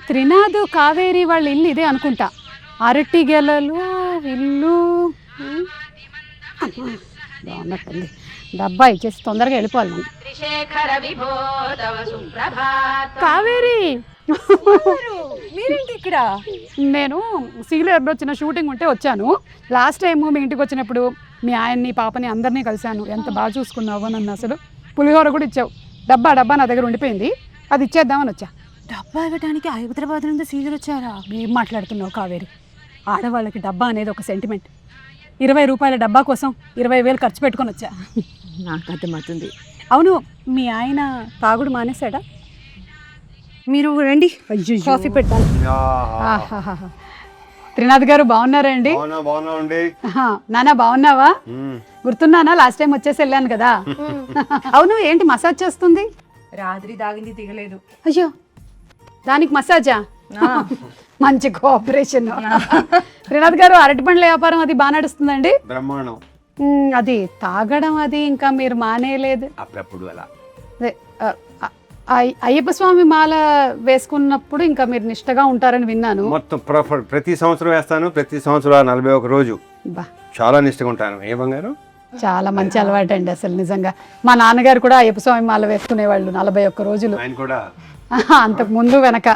త్రినాథ్ కావేరి వాళ్ళ ఇల్లు ఇదే అనుకుంటా. అరటి గెలలు ఇల్లు బాగున్నట్టుంది. డబ్బా ఇచ్చేసి తొందరగా వెళ్ళిపోవాలి మనం. కావేరి మీరేంటి ఇక్కడ? నేను సీలేరులో చిన్న షూటింగ్ ఉంటే వచ్చాను. లాస్ట్ టైం మీ ఇంటికి వచ్చినప్పుడు మీ ఆయన్ని పాపని అందరినీ కలిశాను. ఎంత బాగా చూసుకున్నావు నన్ను. అసలు పులిహోర కూడా ఇచ్చావు. డబ్బా నా దగ్గర ఉండిపోయింది, అది ఇచ్చేద్దామని వచ్చా. డబ్బా ఇవ్వడానికి హైదరాబాద్ నుండి సీజర్ వచ్చారా? ఏం మాట్లాడుతున్నావు కావేరి? ఆడవాళ్ళకి డబ్బా అనేది ఒక సెంటిమెంట్. 20 రూపాయల డబ్బా కోసం 20,000 ఖర్చు పెట్టుకొని వచ్చా. నాకు అర్థమవుతుంది. అవును, మీ ఆయన తాగుడు మానేశాడా? మీరు రండి, కాఫీ పెట్టాలి. త్రినాథ్ గారు బాగున్నారండి? నానా బాగున్నావా? గుర్తున్నానా? లాస్ట్ టైం వచ్చేసి వెళ్ళాను కదా. అవును, ఏంటి మసాజ్ చేస్తుంది? రాత్రి తాగింది దిగలేదు. అయ్యో, దానికి మసాజా? మంచి కోఆపరేషన్. త్రినాథ్ గారు అరటి పండ్ల వ్యాపారం అది బాగా నడుస్తుందండి? బ్రహ్మాండం. అది తాగడం అది ఇంకా మీరు మానేయలేదు? అప్పుడప్పుడు అలా. అయ్యప్ప స్వామి మాల వేసుకున్నప్పుడు ఇంకా మీరు నిష్టగా ఉంటారని విన్నాను. మొత్తం ప్రతి సంవత్సరం వేస్తాను. ప్రతి సంవత్సరం 41 రోజు చాలా నిష్టగా ఉంటాను. ఏ బంగారు? చాలా మంచి అలవాటు అండి అసలు నిజంగా. మా నాన్నగారు కూడా అయ్యప్ప స్వామి మాల వేసుకునేవాళ్ళు 41 రోజులు. ఆయన కూడా అంతకు ముందు వెనక.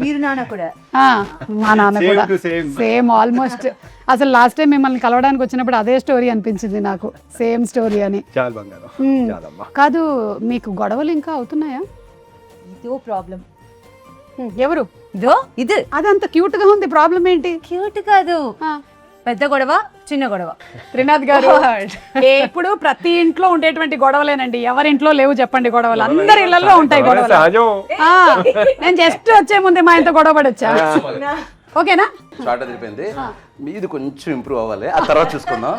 మీరు నాన్న కూడా? మా నాన్న కూడా సేమ్ ఆల్మోస్ట్. అసలు లాస్ట్ టైం మిమ్మల్ని కలవడానికి వచ్చినప్పుడు అదే స్టోరీ అనిపించింది నాకు, సేమ్ స్టోరీ అని. కాదు, మీకు గొడవలు ఇంకా అవుతున్నాయా? ఇదో ప్రాబ్లం. ఎవరు? ఇదో ఇది. అదంత క్యూట్ గా ఉంది, ప్రాబ్లం ఏంటి? క్యూట్ కాదు, పెద్ద గొడవ చిన్న గొడవ. త్రినాథ్ గారు, ఎప్పుడు ప్రతి ఇంట్లో ఉండేటువంటి గొడవలేనండి. ఎవరింట్లో లేవు చెప్పండి గొడవలు? అందరి ఇళ్లలో ఉంటాయి గొడవలు. నేను జస్ట్ వచ్చే ముందే మా ఇంత గొడవ పడొచ్చా? ఓకేనా? షార్ట్ అదిరిపోయింది, మీది కొంచెం ఇంప్రూవ్ అవ్వాలి, ఆ తర్వాత చూసుకుందాం.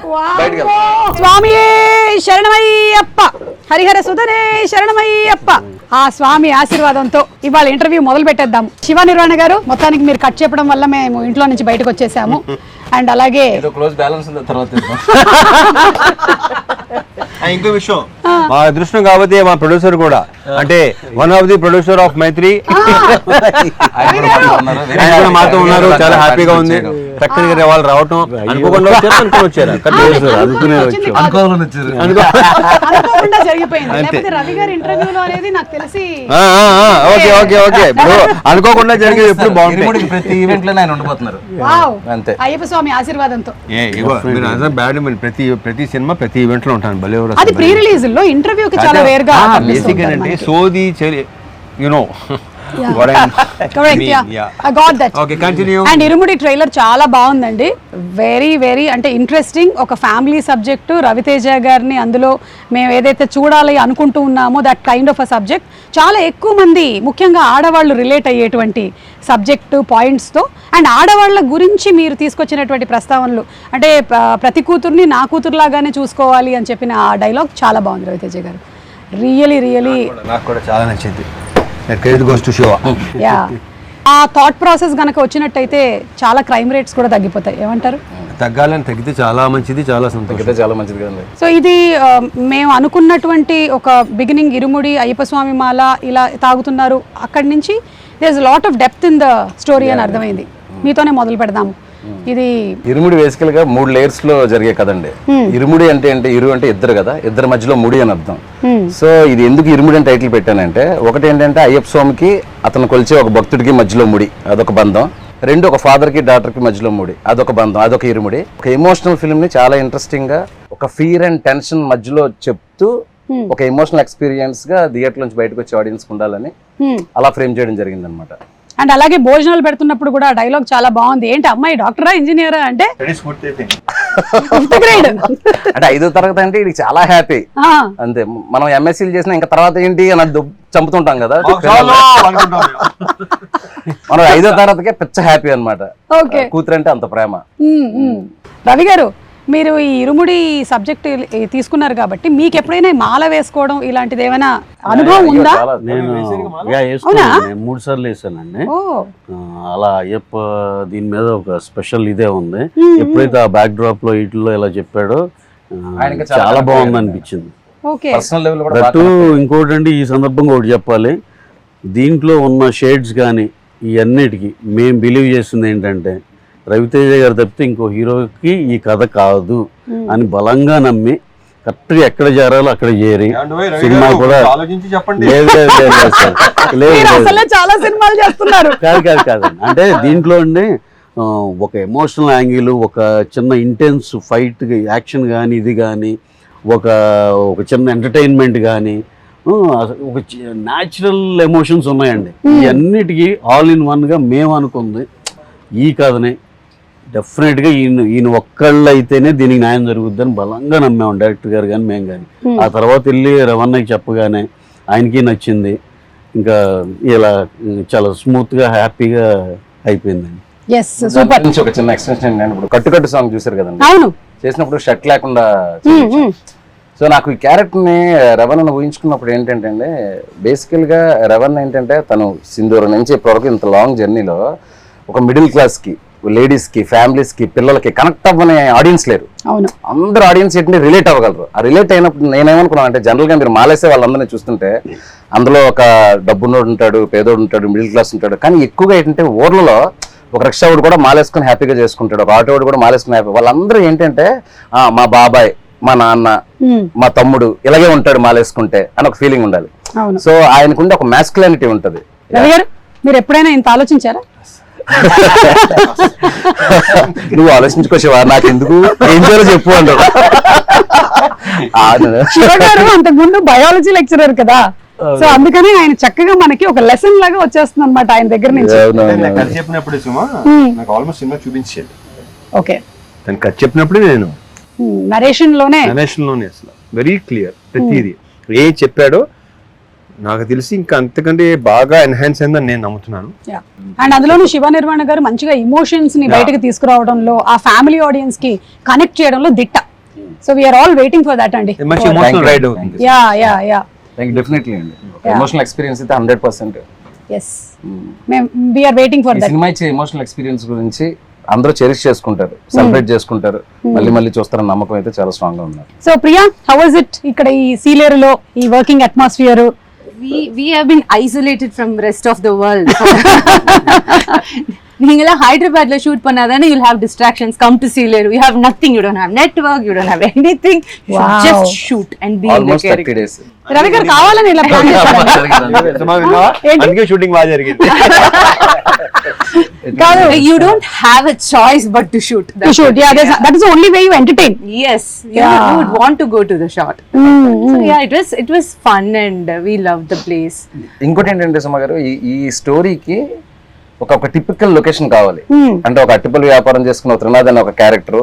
స్వామి శరణమయ్యప్ప, హరిహర సుధనే శరణమయ్యప్ప. ఆ స్వామి ఆశీర్వాదంతో ఇవాళ ఇంటర్వ్యూ మొదలు పెట్టేద్దాం. శివ నిర్వాణ గారు, మొత్తానికి మీరు కట్ చెప్పడం వల్ల మేము ఇంట్లో నుంచి బయటకు వచ్చేసాము. అండ్ అలాగే క్లోజ్ బ్యాలెన్స్ ఉంది, తర్వాత ఇంకో విషయం, మా అదృష్టం కాబట్టి మా ప్రొడ్యూసర్ కూడా, అంటే one of the producer of Mythri మాతో ఉన్నారు. చాలా హ్యాపీగా ఉంది. చక్కగా వాళ్ళు రావటం అనుకోకుండా వచ్చారు. అనుకోకుండా జరిగేది ఎప్పుడు బాగుంటుంది. ప్రతి ఈవెంట్ లో ఆయన ఉండిపోతున్నారు అంతే, అయ్యప్ప స్వామి ఆశీర్వాదంతో. ప్రతి సినిమా ప్రతి ఈవెంట్ లో ఉంటాను. భలే అది ప్రీ రిలీజ్ లో ఇంటర్వ్యూకి చాలా రేర్ గా బేసిక్ అంటే సోది యునో. అండ్ ఇరుముడి ట్రైలర్ చాలా బాగుందండి. వెరీ వెరీ అంటే ఇంట్రెస్టింగ్. ఒక ఫ్యామిలీ సబ్జెక్టు, రవితేజ గారిని అందులో మేము ఏదైతే చూడాలి అనుకుంటూ ఉన్నామో that kind of a subject. చాలా ఎక్కువ మంది ముఖ్యంగా ఆడవాళ్ళు రిలేట్ అయ్యేటువంటి సబ్జెక్టు పాయింట్స్తో, అండ్ ఆడవాళ్ళ గురించి మీరు తీసుకొచ్చినటువంటి ప్రస్తావనలు, అంటే ప్రతి కూతుర్ని నా కూతురులాగానే చూసుకోవాలి అని చెప్పిన ఆ డైలాగ్ చాలా బాగుంది రవితేజ గారు. రియలీ నాకు కూడా చాలా నచ్చింది. ఆ థాట్ ప్రాసెస్ గనక వచ్చినట్టయితే చాలా క్రైమ్ రేట్స్ కూడా తగ్గిపోతాయి. ఏమంటారు? తగ్గాలని తగ్గితే చాలా మంచిది, చాలా సంతోషం, చాలా మంచిది కదండి. సో ఇది మేము అనుకున్నటువంటి ఒక బిగినింగ్, ఇరుముడి అయ్యప్ప స్వామి మాల ఇలా తాగుతున్నారు, అక్కడి నుంచి there is lot of depth in the story అని అర్థమైంది. మీతోనే మొదలు పెడదాము. ఇది ఇరుముడి బేసికల్ గా 3 లేయర్స్ లో జరిగే కదండి. ఇరుముడి అంటే ఇరు అంటే ఇద్దరు కదా, ఇద్దరి మధ్యలో ముడి అని అర్థం. సో ఇది ఎందుకు ఇరుముడి అని టైటిల్ పెట్టానంటే, ఒకటి ఏంటంటే అయ్యప్ప స్వామికి అతను కొలిచే ఒక భక్తుడికి మధ్యలో ముడి, అదొక బంధం. 2 ఒక ఫాదర్ కి డాటర్ కి మధ్యలో ముడి, అదొక బంధం, అదొక ఇరుముడి. ఒక ఎమోషనల్ ఫిల్మ్ ని చాలా ఇంట్రెస్టింగ్ గా ఒక ఫియర్ అండ్ టెన్షన్ మధ్యలో చెప్తూ ఒక ఎమోషనల్ ఎక్స్పీరియన్స్ గా థియేటర్ నుంచి బయటకు వచ్చే ఆడియన్స్ ఉండాలని అలా ఫ్రేమ్ చేయడం జరిగింది అనమాట. అండ్ అలాగే భోజనాలు పెడుతున్నప్పుడు కూడా డైలాగ్ చాలా బాగుంది. ఏంటి అమ్మాయి డాక్టరా ఇంజనీరా అంటే? అంటే 5వ తరగతి అంటే ఇది చాలా హ్యాపీ అంతే. మనం ఎంఎస్సీలు చేసినా ఇంకా తర్వాత ఏంటి అని చంపుతుంటాం కదా, మనం 5వ తరగతికే పిచ్చ హ్యాపీ అనమాట. కూతురు అంటే అంత ప్రేమ. రవి గారు, మీరు ఈ ఇరుముడి సబ్జెక్ట్ తీసుకున్నారు కాబట్టి మీకు ఎప్పుడైనా మాల వేసుకోవడం ఇలాంటిది ఏమైనా అనుభవం ఉందా? నేను 3 సార్లు వేసానండి. అలా అయ్యప్ప దీని మీద ఒక స్పెషల్ ఇదే ఉంది. ఎప్పుడైతే ఆ బ్యాక్ డ్రాప్ లో వీటిలో ఇలా చెప్పాడో చాలా బాగుంది అనిపించింది. ఇంకోటి అండి, ఈ సందర్భంగా ఒకటి చెప్పాలి. దీంట్లో ఉన్న షేడ్స్ కానీ ఇవన్నిటికీ మేము బిలీవ్ చేస్తుంది ఏంటంటే రవితేజ గారు తప్పితే ఇంకో హీరోకి ఈ కథ కాదు అని బలంగా నమ్మి కరెక్ట్గా ఎక్కడ చేరాలో అక్కడ చేరి సినిమా కూడా ఆలోచించి చెప్పండి. లేదు లేదు లేదు లేదు సార్ లేదు మీరు లేదు అసలే చాలా సినిమాలు చేస్తున్నారు. కాదు కాదు కాదండి. అంటే దీంట్లో అండి ఒక ఎమోషనల్ యాంగిల్, ఒక చిన్న ఇంటెన్స్ ఫైట్ యాక్షన్ కానీ ఇది కానీ ఒక చిన్న ఎంటర్టైన్మెంట్ కానీ ఒక న్యాచురల్ ఎమోషన్స్ ఉన్నాయండి. ఇవన్నిటికీ ఆల్ ఇన్ వన్గా మేము అనుకుంది ఈ కథని డెఫినెట్గా ఈయన ఒక్కళ్ళు అయితేనే దీనికి న్యాయం జరుగుద్దని బలంగా నమ్మాము డైరెక్టర్ గారు కానీ మేము కానీ. ఆ తర్వాత వెళ్ళి రవణకి చెప్పగానే ఆయనకి నచ్చింది. ఇంకా ఇలా చాలా స్మూత్గా హ్యాపీగా అయిపోయిందండి. సూపర్. నుంచి ఒక చిన్న ఎక్స్టెన్షన్ ఏంటంటే ఇప్పుడు కట్టు సాంగ్ చూసారు కదండి, అవును, చేసినప్పుడు షర్ట్ లేకుండా. సో నాకు ఈ క్యారెక్టర్ని రవణను ఊహించుకున్నప్పుడు ఏంటంటే అండి, బేసికల్గా రవణ ఏంటంటే తను సింధూరం నుంచి ఇప్పటివరకు ఇంత లాంగ్ జర్నీలో ఒక మిడిల్ క్లాస్కి, లేడీస్కి, ఫ్యామిలీస్కి, పిల్లలకి కనెక్ట్ అవ్వని ఆడియన్స్ లేరు. అందరూ ఆడియన్స్ ఏంటంటే రిలేట్ అవ్వగలరు. ఆ రిలేట్ అయినప్పుడు నేనేమనుకున్నాను అంటే, జనరల్గా మీరు మాలేసే వాళ్ళందరినీ చూస్తుంటే అందులో ఒక డబ్బున్నోడు ఉంటాడు, పేదోడు ఉంటాడు, మిడిల్ క్లాస్ ఉంటాడు. కానీ ఎక్కువగా ఏంటంటే ఊర్లలో ఒక రిక్షా వాడు కూడా మాలేసుకుని హ్యాపీగా చేసుకుంటాడు, ఒక ఆటో వాడు కూడా మాలేసుకుని హ్యాపీ. వాళ్ళందరూ ఏంటంటే మా బాబాయ్, మా నాన్న, మా తమ్ముడు ఇలాగే ఉంటాడు మాలేసుకుంటే అని ఒక ఫీలింగ్ ఉండాలి. సో ఆయనకుండే ఒక మ్యాస్కులానిటీ ఉంటది. మీరు ఎప్పుడైనా ఇంత ఆలోచించారా? నువ్వు ఆలోచించుకోవా, నాకు ఎందుకు, ఏం చేయాలో చెప్పు అంటారు. అంతకు ముందు బయాలజీ లెక్చరర్ కదా, సో అందుకని ఆయన చక్కగా మనకి ఒక లెసన్ లాగా వచ్చేస్తుంది అనమాట ఆయన దగ్గర నుంచి. కథ చెప్పినప్పుడు సుమా నాకు ఆల్మోస్ట్ సినిమా చూపించేది. ఓకే, తను కథ చెప్పినప్పుడే నేను నరేషన్ లోనే అసలు వెరీ క్లియర్ ప్రతిదీ ఏ చెప్పాడో నాకు తెలిసి ఇంకా అంతకంటే బాగా ఎన్హాన్స్ అయిందని నేను నమ్ముతున్నాను. అండ్ అందులోనూ శివ నిర్వాణ గారు మంచిగా ఎమోషన్స్ ని బయటకు తీసుకురావడంలో, ఆ ఫ్యామిలీ ఆడియన్స్ కి కనెక్ట్ చేయడంలో దిట్ట. So we are all waiting for that అండి. మంచి ఎమోషనల్ రైడ్ అవుతుంది. యా డెఫినెట్లీ అండి. ఎమోషనల్ ఎక్స్పీరియన్స్ అయితే 100%. yes we are waiting for that. సినిమా ఇచ్చే ఎమోషనల్ ఎక్స్పీరియన్స్ గురించి అందరూ చెరిష్ చేసుకుంటారు, సెలబ్రేట్ చేసుకుంటారు, మళ్ళీ చూస్తారన్న నమ్మకం అయితే చాలా స్ట్రాంగ్ గా ఉంది. So Priya, how was it ఇక్కడ ఈ సీలేరులో ఈ working atmosphere? We have been isolated from rest of the world. நீங்களா ஹைதராபாத்ல ஷூட் பண்ணாதானே you'll have distractions. Come to Sealeru, you have nothing, you don't have network, you don't have anything. You should just shoot and be almost in the character. 30 days. Ravi గారు కావాలని ఇలా plan చేశారు. అందుకే shooting బాగా జరిగింది. You don't have a choice but to shoot. To shoot, yeah, that is the only way you entertain. Yes, you would want to go to the shot. So yeah, it was fun and we loved the place. ఇంకోటి ఏంటంటే సుమ గారు, ఈ స్టోరీకి ఒక typical location కావాలి. అంటే ఒక అట్టిపల్లి వ్యాపారం చేసుకున్న త్రినాథ్ అనే ఒక క్యారెక్టర్,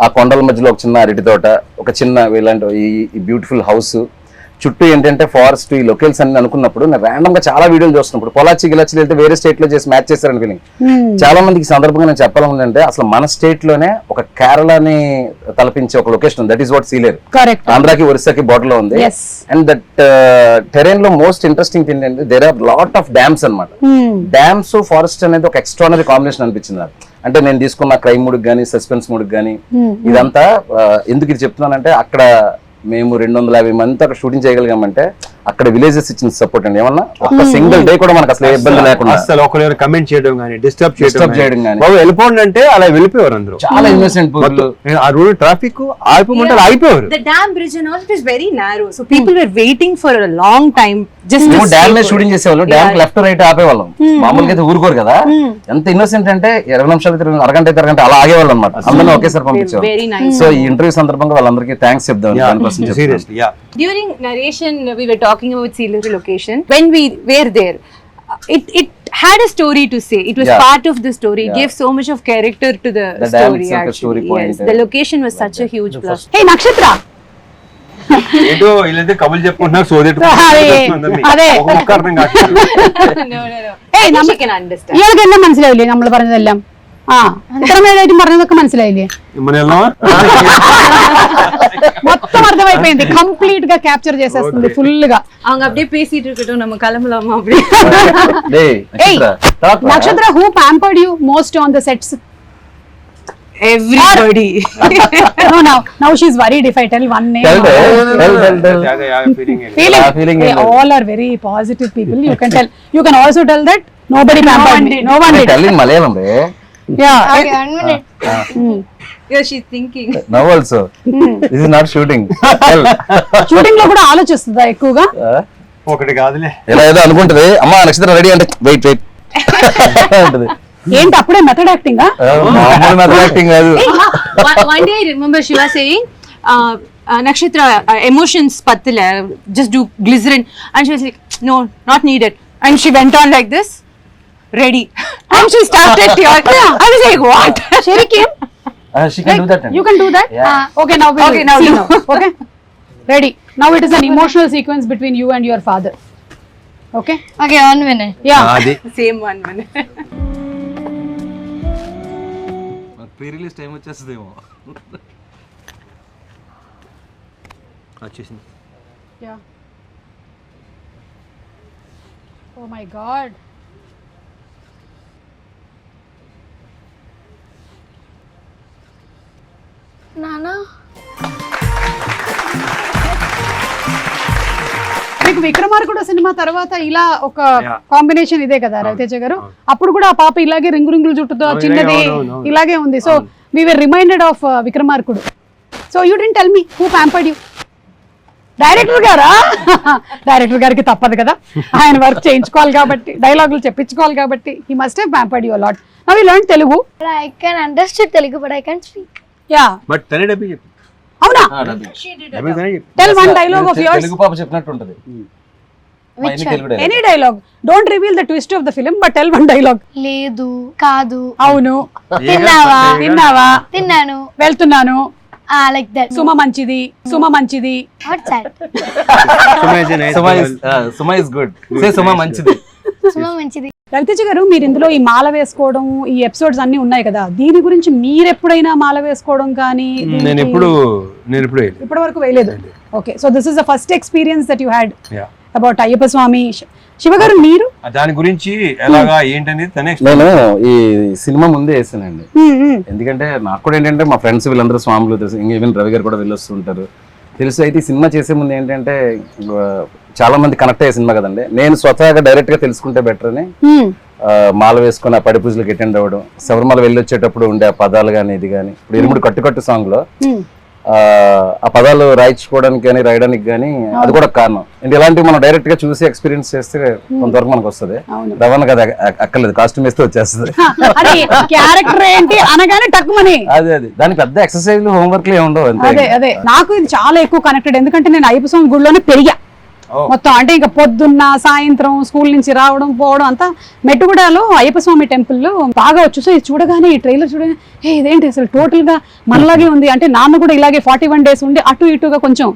ఆ కొండల మధ్యలో ఒక చిన్న అరటి తోట, ఒక చిన్న ఇలాంటి ఈ బ్యూటిఫుల్ హౌస్, చుట్టూ ఏంటంటే ఫారెస్ట్, ఈ లొకేల్స్ అన్ని అనుకున్నప్పుడు నేను ర్యాండమ్ గా చాలా వీడియోలు చూస్తున్నప్పుడు పొలాచి గిలాచి వెళ్తే వేరే స్టేట్ లో చేసి మ్యాచ్ చేశారని ఫీలింగ్. చాలా మందికి సందర్భంగా నేను చెప్పాలంటే అసలు మన స్టేట్ లోనే ఒక కేరళని తలపించే ఒక location, that is what Sileru. ఆంధ్రాకి ఒరిస్సాకి బోర్డర్ లో ఉంది. అండ్ దట్ టెరెన్ లో మోస్ట్ ఇంట్రెస్టింగ్ థింగ్ ఏంటంటే there are lot of dams అనమాట. డ్యామ్స్ ఫారెస్ట్ అనేది ఒక ఎక్స్ట్రానరీ కాంబినేషన్ అనిపించింది నాకు. అంటే నేను తీసుకున్న క్రైమ్ మూడ్కి కానీ సస్పెన్స్ మూడ్కి కానీ ఇదంతా ఎందుకు ఇది చెప్తున్నానంటే, అక్కడ మేము 250 మంది అక్కడ షూటింగ్ చేయగలిగామంటే అక్కడ విలేజెస్ ఇచ్చిన సపోర్ట్ అండి. ఏమన్నా ఒక సింగిల్ డే కూడా మనకు అసలు ఇబ్బంది లేకుండా, అసలు ఒకరు కమెంట్ చేయడం కానీ డిస్టర్బ్ చేయడం కానీ, బాబు వెళ్ళిపోండి అంటే అలా వెళ్ళిపోయారు అందరూ. చాలా ఇన్నోసెంట్ ఆ రోడ్ ట్రాఫిక్ ఆగిపోమంటే అయిపోయారు. The dam bridge and all, it is very narrow, so people were waiting for a long time just to dam లో షూటింగ్ చేసేవాళ్ళు, డ్యామ్ లెఫ్ట్ రైట్ ఆపేవాళ్ళం. మామూలుగా అయితే ఊరుకోరు కదా. ఎంత ఇన్నోసెంట్ అంటే 20 నిమిషాలు అరగంట అయితే అరగంట అలా ఆగేవాళ్ళు అనమాట. అందరినీ ఒకేసారి పంపించేవాళ్ళు. సో ఈ ఇంటర్వ్యూ సందర్భంగా వాళ్ళందరికీ థ్యాంక్స్ చెప్దాం. During narration we were talking about Sealeru location. When we were there, it had a story to say. It was part of the story. It gave so much of character to the story actually. Yes, the location was such a huge plus. Hey నక్షత్ర, ఏంటో వీళ్ళైతే కబులు చెప్పుకుంటున్నారు, సోదేటు അതെ അർത്ഥം കാട്ടുന്നു. She can understand. ഇയാൾക്കെല്ലാം മനസ്സിലാവില്ലേ നമ്മൾ പറഞ്ഞതെല്ലാം? ഇത്രമേലായിട്ടും പറഞ്ഞതൊക്കെ മനസ്സിലായില്ലേ? మొత్తం అర్థమైపోయింది, కంప్లీట్ గా క్యాప్చర్ చేసేస్తుంది ఫుల్ గా. அவங்க அப்படியே பேசிட்டு இருக்கட்டும், நம்ம கிளம்பலாமா அப்படியே. నక్షత్ర, who pampered you most on the sets? everybody. No, now she's worried if I tell one name. Tell. Feeling. They all are very positive people. You can tell. You can also tell that nobody pampered me. No one did. Tell in Malayalam, re. Yeah. Okay, 1 minute. Yeah, she's thinking. Now also. This is not shooting. Tell. Shooting లో కూడా ఆలోచిస్తుందా ఎక్కువగా? ఒకటి కాదులే. ఇలా ఏదో అనుకుంటది, అమ్మా నక్షత్రం ready అంటే వెయిట్ అంటది. ఏంటి అప్పుడే మెథడ్ యాక్టింగ్? మామూలు మెథడ్ యాక్టింగ్ కాదు. One day I remember Shiva saying, Nakshatra, emotions pattila, just do glycerin. And she was like, no, not needed. And she went on like this, ready. And she started tearing. I was like, what? Sherry came. She can do that. You can do that? Yeah. Okay, now Okay, now see you now. Okay? Ready. Now it is an emotional sequence between you and your father. Okay? Okay, 1 minute. Yeah. అది Same one minute. Pre release time వచ్చేస్తుందేమో. వచ్చేసింది. Yeah. Oh my God. Nana. మీకు విక్రమార్కుడు cinema తర్వాత ఇలా ఒక Yeah. Combination ఇదే కదా రవితేజ గారు? అప్పుడు కూడా ఆ పాప ఇలాగే రింగుల జుట్టుతో చిన్నది అవును. ఇలాగే ఉంది. So we were reminded of Vikramarkudu. So you didn't tell me who pampered you? Director గారా? డైరెక్టర్ గారికి తప్పదు కదా, ఆయన వర్క్ చేయించుకోవాలి కాబట్టి, డైలాగులు చెప్పించుకోవాలి కాబట్టి. He must have pampered you a lot. Now you learn Telugu. But I can understand Telugu, but I can't speak. Yeah, but తనే డబ్బి చెప్పి అవునా? డబ్బి తనే చెప్పి tell one dialogue of yours. Telugu పాప చెప్పినట్టు ఉంటది. Which one? Any dialogue. Don't reveal the twist of the film, but tell one dialogue. లేదు, కాదు, అవును, తిన్నావా, తిన్నావా, తిన్నాను, వెళ్తున్నాను, like that. సుమ మంచిది, సుమ మంచిది. What's that? Suma is good. Say Suma మంచిది. సుమ మంచిది. రవితేజ గారు, మీరు ఇందులో ఈ మాల వేసుకోవడం, ఈ ఎపిసోడ్స్ అన్ని ఉన్నాయి కదా, దీని గురించి మీరు ఎప్పుడైనా మాల వేసుకోవడం కానీ? నేను ఎప్పుడు ఇప్పటి వరకు వేయలేదు. Okay, so this is the first experience that you had Yeah. About Ayyappa Swami. Shiva garu, మీరు దాని గురించి ఎలాగా ఏంటనేది తనే నేను ఈ సినిమా ముందే వేసానండి. ఎందుకంటే నాకు కూడా ఏంటంటే మా ఫ్రెండ్స్ వీళ్ళందరూ స్వాములు తెలుసు, ఈవెన్ రవి గారు కూడా వెళ్ళొస్తుంటారు తెలుసు. అయితే ఈ సినిమా చేసే ముందు ఏంటంటే చాలా మంది కనెక్ట్ అయ్యే సినిమా కదండి. నేను స్వతహాగా డైరెక్ట్ గా తెలుసుకుంటే బెటర్ అని మాల వేసుకుని ఆ పడి పూజలకు అటెండ్ అవ్వడం, శబరిమల వెళ్ళి వచ్చేటప్పుడు ఉండే ఆ పదాలు కానీ ఇది కానీ, ఇప్పుడు ఇరుముడి కట్టు సాంగ్ లో ఆ పదాలు రాయించుకోవడానికి కానీ రాయడానికి కానీ అది కూడా కారణం. అంటే ఇలాంటివి మనం డైరెక్ట్ గా చూసి ఎక్స్పీరియన్స్ చేస్తే కొంతవరకు మనకు వస్తుంది. రవాణా కదా అక్కర్లేదు, కాస్ట్యూమ్ వేస్తే వచ్చేస్తుంది. క్యారెక్టర్ ఏంటి అనగానే టక్కుమని. అదే దానికి పెద్ద ఎక్సర్సైజ్ హోంవర్క్ ఏమి ఉండవు. అదే నాకు ఇది చాలా ఎక్కువ కనెక్టెడ్. ఎందుకంటే నేను అయ్యప్ప స్వామి గుడిలోనే పెరిగా మొత్తం. అంటే ఇంకా పొద్దున్న సాయంత్రం స్కూల్ నుంచి రావడం పోవడం అంతా మెట్టుగూడలో అయ్యప్ప స్వామి టెంపుల్లో బాగా వచ్చు. సో ఇది చూడగానే, ఈ ట్రైలర్ చూడగానే, ఇదేంటి అసలు టోటల్ గా మనలాగే ఉంది. అంటే నాన్న కూడా ఇలాగే 41 days ఉండి అటు ఇటుగా కొంచెం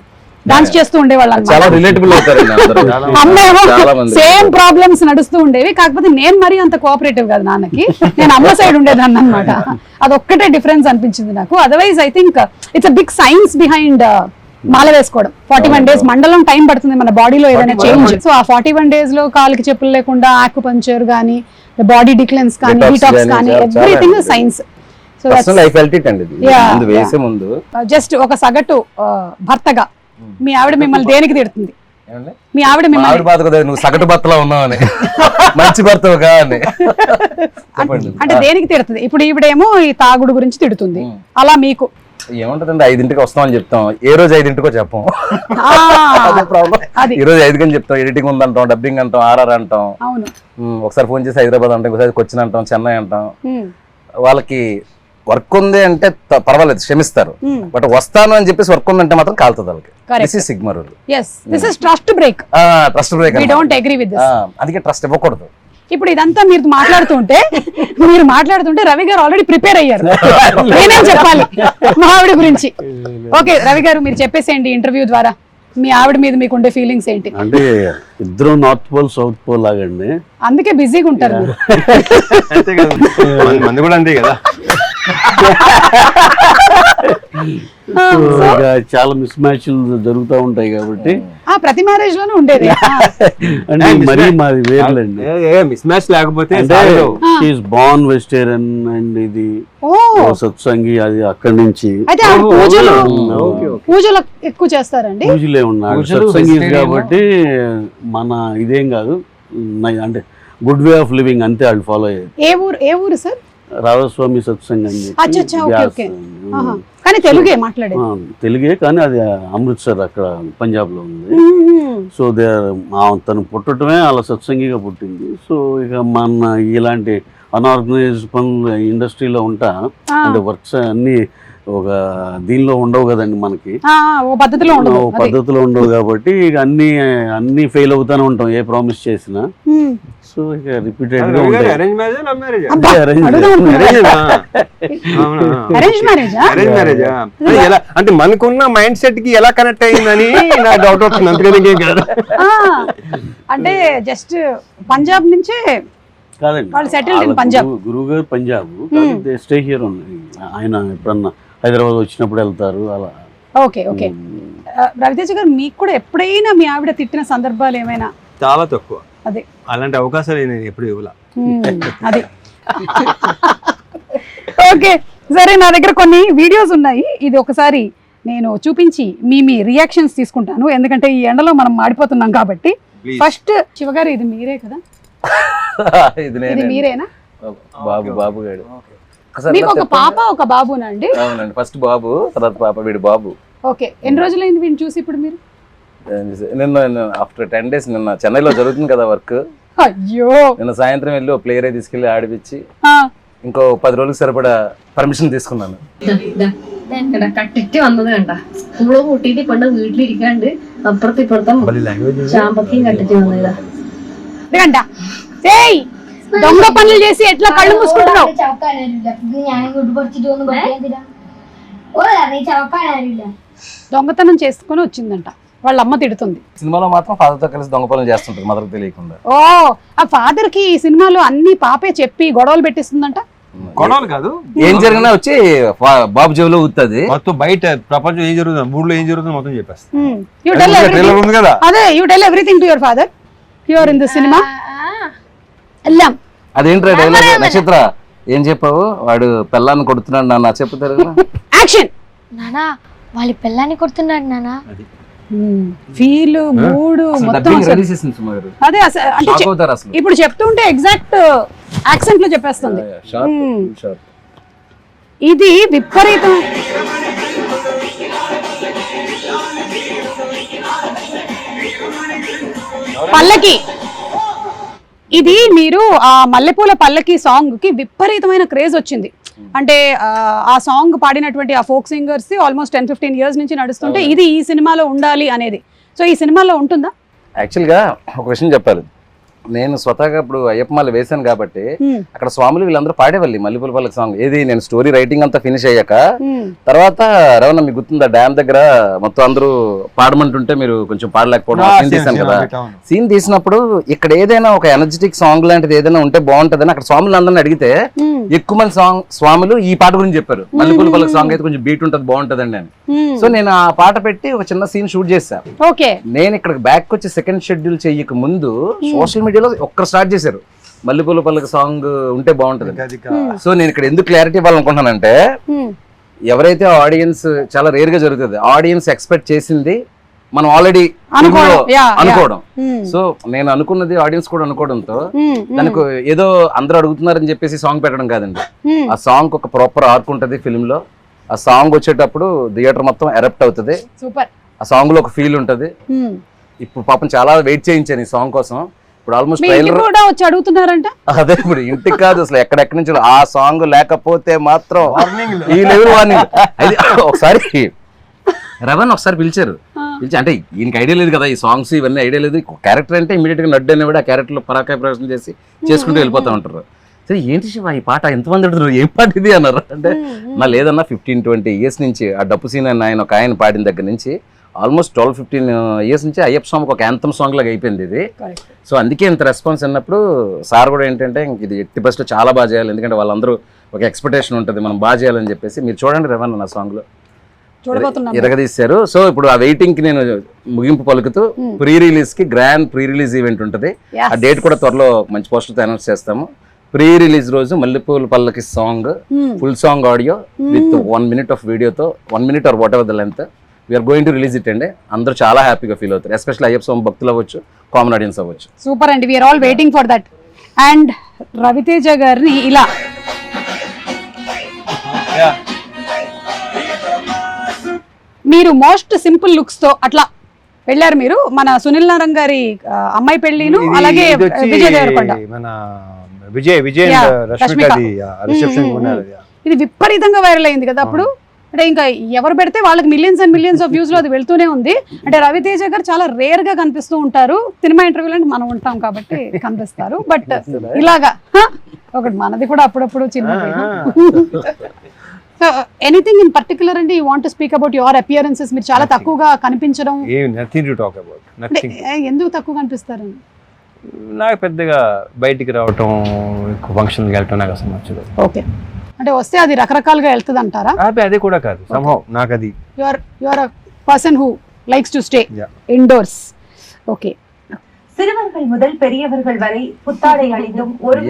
డాన్స్ చేస్తూ ఉండేవాళ్ళు. చాలా రిలేటబుల్ అవుతారు. అమ్మేమో సేమ్ ప్రాబ్లమ్స్ నడుస్తూ ఉండేవి. కాకపోతే నేను మరీ అంత కోఆపరేటివ్ కాదు నాన్నకి, నేను అమ్మ సైడ్ ఉండేదాన్ని అనమాట. అదొక్కటే డిఫరెన్స్ అనిపించింది నాకు. Otherwise I think it's a big science behind మాల వేసుకోవడం. 41 days మండలం టైం పడుతుంది మన బాడీలో ఏదైనా చేంజ్. సో ఆ 41 days లో కాలికి చెప్పులు లేకుండా ఆక్యుపంక్చర్ కానీ, బాడీ డిక్లెన్స్ కానీ, డీటాక్స్ కానీ, ఎవ్రీథింగ్ సైన్స్. సో వేసే ముందు జస్ట్ ఒక సగటు భర్తగా మీ ఆవిడ మిమ్మల్ని దేనికి తిడుతుంది? మీ ఆవిడ మిమ్మల్ని బాధ కదా, నువ్వు సగటు భర్తలో ఉన్నావని, మంచి భర్తవుగా అని అంటే దేనికి తిడుతుంది? ఇప్పుడు ఈవిడేమో ఈ తాగుడు గురించి తిడుతుంది, అలా మీకు ఏముంటదండి? 5ంటికి వస్తామని చెప్తాం, ఏ రోజు 5ంటికో చెప్పం. ఈ రోజు 5 చెప్తాం, ఎడిటింగ్ ఉందంటాం, డబ్బింగ్ అంటాం, ఆర్ఆర్ అంటాం. అవును, ఒకసారి ఫోన్ చేసి హైదరాబాద్ అంటాం, ఒకసారి కొచ్చిన్ అంటాం, చెన్నై అంటాం. వాళ్ళకి వర్క్ ఉంది అంటే పర్వాలేదు, క్షమిస్తారు. బట్ వస్తాను అని చెప్పేసి వర్క్ ఉందంటే మాత్రం కాలుతుంది వాళ్ళకి. This is sigma rule. yes, this is trust break. Trust break. we don't agree with this. అందుకే ట్రస్ట్ ఇవ్వకూడదు. ఇప్పుడు ఇదంతా మీరు మాట్లాడుతుంటే రవి గారు ఆల్రెడీ ప్రిపేర్ అయ్యారు. నేనేం చెప్పాలి మా ఆవిడ గురించి? ఓకే రవి గారు, మీరు చెప్పేసేయండి ఇంటర్వ్యూ ద్వారా మీ ఆవిడ మీద మీకు ఉండే ఫీలింగ్స్ ఏంటి? అంటే ఇద్దరు నార్త్ పోల్ సౌత్ పోల్ లాగండి, అందుకే బిజీగా ఉంటారు మీరు. అంతే కదా, మంది కూడా అంతే కదా. సో ఇక చాలా మిస్ మ్యాచ్లు జరుగుతూ ఉంటాయి కాబట్టి ప్రతి మ్యారేజ్ లోనే ఉండేది. అంటే మరీ మాది వేర్లండి. మిస్ మ్యాచ్ లేకపోతే షీఈస్ బోర్న్ వెజిటేరియన్ అండ్ ఇది సత్సంగి అది అక్కడి నుంచి. అయితే పూజలు ఎక్కువ చేస్తారండి. పూజలే ఉన్నాడు సత్సంగి కాబట్టి మన ఇదేం కాదు, అంటే గుడ్ వే ఆఫ్ లివింగ్ అంతే వాళ్ళు ఫాలో అయ్యేది. ఏ ఊరు సార్? రాధాస్వామి సత్సంగ్ అని కానీ తెలుగే మాట్లాడే, తెలుగే కానీ అది అమృత్సర్ అక్కడ పంజాబ్ లో ఉంది. సో తను పుట్టడమే అలా సత్సంగిగా పుట్టింది. సో ఇక మన ఇలాంటి అన్ఆర్గనైజ్డ్ పనులు ఇండస్ట్రీలో ఉంటా అంటే వర్క్స్ అన్ని ఒక దీనిలో ఉండవు కదండి మనకి, పద్ధతిలో ఉండవు కాబట్టి ఇక అన్ని ఫెయిల్ అవుతానే ఉంటాం ఏ ప్రామిస్ చేసినా. సో ఇక రిపీటెడ్ గా ఉంటాయి. అంటే మనకున్న మైండ్ సెట్ కి ఎలా కనెక్ట్ అయిందని నా డౌట్ వస్తుంది, అంతకని కాదు. అంటే జస్ట్ పంజాబ్ నుంచే కాదండి, గురువు గారు పంజాబ్, స్టే హియర్ ఉంది. ఆయన ఎప్పుడన్నా హైదరాబాద్ వచ్చినప్పుడు వెళ్తారు అలా. Okay okay. రవితేజ గారు, మీకు కూడా ఎప్పుడైనా మీ ఆవిడ తిట్టిన సందర్భాలు ఏమైనా? చాలా తక్కువ. అదే అలాంటి అవకాశాలు నేను ఎప్పుడు ఇవ్వలా. అది ఓకే సరే, నా దగ్గర కొన్ని వీడియోస్ ఉన్నాయి. ఇది ఒకసారి నేను చూపించి మీ రియాక్షన్స్ తీసుకుంటాను, ఎందుకంటే ఈ ఎండలో మనం మాడిపోతున్నాం కాబట్టి. ఫస్ట్ శివగారు, ఇది మీరే కదా? ఇది మీరేనా? బాబు గారు. మీకు ఒక పాప ఒక బాబునండి? అవునండి, ఫస్ట్ బాబు, తర్వాత పాప, వీడు బాబు. ఓకే. ఎన్ని రోజులైంది వీడిని చూసి ఇప్పుడు మీరు? నిన్న ఆఫ్టర్ 10 days, నిన్న చెన్నైలో జరుగుతుంది కదా వర్క్. అయ్యో. నిన్న సాయంత్రం వెళ్ళి ఒక ప్లేయర్ తీసుకెళ్లి ఆడిపించి ఇంకో 10 రోజులకు സരിപട പെർമിഷൻ తీసుకున్నాను. കട്ടിട്ട് വന്നത് കണ്ട സ്കൂള് കൂട്ടിട്ട് കൊണ്ട് വീട്ടിലിരിക്കാണ്ട് അപ്പുറത്ത് ഇപ്പുറത്തും ചാമ്പക്കയും കട്ടിട്ട് വന്നതാ. దొంగ పనులు చేసి ఎట్లా కళ్ళు మూసుకుంటున్నావు? దొంగతనం చేసుకుని వచ్చిందంట, వాళ్ళ అమ్మ తిడుతుంది. సినిమాలో మాత్రం ఫాదర్ తో కలిసి దొంగ పనులు చేస్తుంటారు మదర్ తెలియకుండా. ఓ, ఆ ఫాదర్ కి ఈ సినిమాలో అన్ని పాపే చెప్పి గొడవలు పెట్టిస్తుందంట. గొడవలు కాదు, ఏం జరిగినా వచ్చి బాబు జేబులో ఊతుంది. మొత్తం బయట ప్రపంచం ఏం జరుగుతుంది, ఊళ్ళో ఏం జరుగుతుంది మొత్తం చెప్పేస్తా. అదే, you tell everything to your father. You are in the cinema. ఎల్లాం. అదేంట్రా డైలాగ్? నక్షత్ర ఏం చెప్పావు? వాడు పెళ్ళాన్ని కొడుతున్నాడు నాన్న, చెప్పుతారు. యాక్షన్. నానా, వాళ్ళ పెళ్ళాన్ని కొడుతున్నాడు నానా. ఫీల్ మూడ్ మొత్తం అదే. అంటే ఇప్పుడు చెప్తుంటే ఎగ్జాక్ట్ యాక్సెంట్ లో చెప్పేస్తుంది. ఇది విపరీతం. పల్లకి, ఇది మీరు ఆ మల్లెపూల పల్లకి సాంగ్ కి విపరీతమైన క్రేజ్ వచ్చింది. అంటే ఆ సాంగ్ పాడినటువంటి ఆ ఫోక్ సింగర్స్ ఆల్మోస్ట్ 10-15 years నుంచి నడుస్తుంటే ఇది ఈ సినిమాలో ఉండాలి అనేది. సో ఈ సినిమాలో ఉంటుందా? యాక్చువల్గా ఒక విషయం చెప్పాలి, నేను స్వతహాగా ఇప్పుడు అయ్యప్పమాల వేశాను కాబట్టి అక్కడ స్వాములు వీళ్ళందరూ పాడేవాళ్ళు మల్లెపూల పల్లకి సాంగ్. ఏది నేను స్టోరీ రైటింగ్ అంతా ఫినిష్ అయ్యాక తర్వాత రవణ మీకు గుర్తుందా, డ్యామ్ దగ్గర మొత్తం అందరూ పాడమంటుంటే మీరు కొంచెం పాడలేకపోవడం సీన్ తీసాను కదా. సీన్ తీసినప్పుడు ఇక్కడ ఏదైనా ఒక ఎనర్జెటిక్ సాంగ్ లాంటిది ఏదైనా ఉంటే బాగుంటదని అక్కడ స్వాములు అందరిని అడిగితే ఎక్కువ మంది స్వాములు ఈ పాట గురించి చెప్పారు. మల్లెపూల పల్లకి సాంగ్ అయితే కొంచెం బీట్ ఉంటుంది, బాగుంటదండి అని. సో నేను ఆ పాట పెట్టి ఒక చిన్న సీన్ షూట్ చేశాను. నేను ఇక్కడ బ్యాక్ వచ్చి సెకండ్ షెడ్యూల్ చేయక ముందు సోషల్ మీడియాలో ఒక్కరు స్టార్ట్ చేశారు మల్లెపూల పల్లకి సాంగ్ ఉంటే బాగుంటది. సో నేను ఇక్కడ ఎందుకు క్లారిటీ ఇవ్వాలనుకుంటున్నానంటే, ఎవరైతే ఆడియన్స్ చాలా రేర్ గా జరుగుతుంది, ఆడియన్స్ ఎక్స్పెక్ట్ చేసింది మనం ఆల్రెడీ అనుకోవడం. సో నేను అనుకున్నది ఆడియన్స్ కూడా అనుకోవడంతో దానికి ఏదో అందరూ అడుగుతున్నారని చెప్పేసి సాంగ్ పెట్టడం కాదండి. ఆ సాంగ్ ఒక ప్రాపర్ ఆర్క్ ఉంటది ఫిల్మ్ లో. ఆ సాంగ్ వచ్చేటప్పుడు థియేటర్ మొత్తం ఎరప్ట్ అవుతుంది. ఆ సాంగ్ లో ఒక ఫీల్ ఉంటది. ఇప్పుడు పాపం చాలా వెయిట్ చేయించాను ఈ సాంగ్ కోసం. ఇప్పుడు ఆల్మోస్ట్ ట్రైలర్ వచ్చి అడుగుతున్నారంట. అదే ఇప్పుడు ఇంటికి కాదు అసలు, ఎక్కడెక్కడి నుంచి ఆ సాంగ్ లేకపోతే మాత్రం ఈ లెవెల్ వార్నింగ్. అది ఒకసారి రవణ్ ఒకసారి పిలిచారు, పిలిచి అంటే ఈయనకి ఐడియా లేదు కదా ఈ సాంగ్స్ ఇవన్నీ ఐడియా లేదు. క్యారెక్టర్ అంటే ఇమీడియట్ గా నడ్డు అనేవాడు ఆ క్యారెక్టర్ లో పరాకాయ ప్రవేశం చేసి చేసుకుంటూ వెళ్ళిపోతా ఉంటారు. సరే ఏంటి శివ ఈ పాట ఎంతమంది అడుగుతారు, ఏం పాట ఇది అన్నారు. అంటే నా లేదన్నా 15-20 years నుంచి ఆ డప్పు సీన్ ఆయన ఒక ఆయన పాడిన దగ్గర నుంచి ఆల్మోస్ట్ 12-15 years నుంచి అయ్యప్ప సాంగ్ ఒక యాంథమ్ సాంగ్ లాగా అయిపోయింది ఇది. సో అందుకే ఇంత రెస్పాన్స్ అన్నప్పుడు సార్ కూడా ఏంటంటే ఇది ఎట్టి బస్ట్ చాలా బాగా చేయాలి, ఎందుకంటే వాళ్ళందరూ ఒక ఎక్స్పెక్టేషన్ ఉంటుంది మనం బాగా చేయాలని చెప్పేసి. మీరు చూడండి రవణ నా సాంగ్ లో చూడబోతున్నాం. ఇరగదీశారు. సో ఇప్పుడు ఆ వెయిటింగ్ కి నేను ముగింపు పలుకుతూ ప్రీ రిలీజ్ కి గ్రాండ్ ప్రీ రిలీజ్ ఈవెంట్ ఉంటుంది. Yes. ఆ డేట్ కూడా త్వరలో మంచి పోస్టర్ తో అనౌన్స్ చేస్తాము. ప్రీ రిలీజ్ రోజు Mallepoola Pallaki song, full song audio with 1 minute of వీడియోతో, 1 minute or whatever the length, we are going to release it అండి. అందరూ చాలా హ్యాపీగా ఫీల్ అవుతారు, ఎస్పెషల్లీ అయ్యప్ప స్వామి భక్తులు అవ్వచ్చు, కామన్ ఆడియన్స్ అవ్వచ్చు. సూపర్ అండి, we are all waiting for that. And Raviteja గారిని ఇలా మీరు మోస్ట్ సింపుల్ లుక్స్ తో అట్లా వెళ్ళారు మీరు. మన సునీల్ నారాయణ గారి అమ్మాయి పెళ్లిను, అలాగే విజయ్ దేవరకొండ, మన విజయ్ Yeah, రష్మికది రిసెప్షన్ ఉన్నారు. ఇది విపరీతంగా వైరల్ అయింది కదా అప్పుడు. అంటే ఇంకా ఎవరు పెడితే వాళ్ళకి millions and millions of views లో అది వెళ్తూనే ఉంది. అంటే రవితేజ గారు చాలా రేర్ గా కనిపిస్తూ ఉంటారు. సినిమా ఇంటర్వ్యూలో అంటే మనం ఉంటాం కాబట్టి కనిపిస్తారు. బట్ ఇలాగా ఒకటి మనది కూడా అప్పుడప్పుడు చిన్న ఎనీథింగ్ ఇన్ పర్టికులర్ అండి, you want to speak about your appearances? మీరు చాలా తక్కువగా కనిపించడం, nothing to talk about, nothing. ఎందుకు తక్కువ కనిపిస్తారు? నాకు పెద్దగా బయటికి రావటం, ఫంక్షన్కి వెళ్ళటం నాకు అసలు నచ్చదు. ఓకే, అంటే వస్తే అది రకరకాలుగా వెళ్తుంది అంటారా? అది కూడా కాదు, somehow నాకు అది your a person who likes to stay indoors. Okay, சிறுவர்கள் முதல் பெரியவர்கள் வரை புத்தாடை அணிந்தும் ஒரு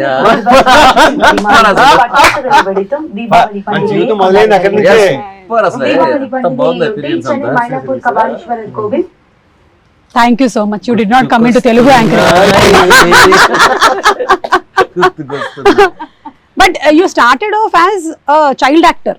வெடித்தும் தீபாவளி சென்னை மயிலாப்பூர் கபாலீஸ்வரர் கோவில். Thank you so much, you did not come in to Telugu anchor. But you started off as a child actor.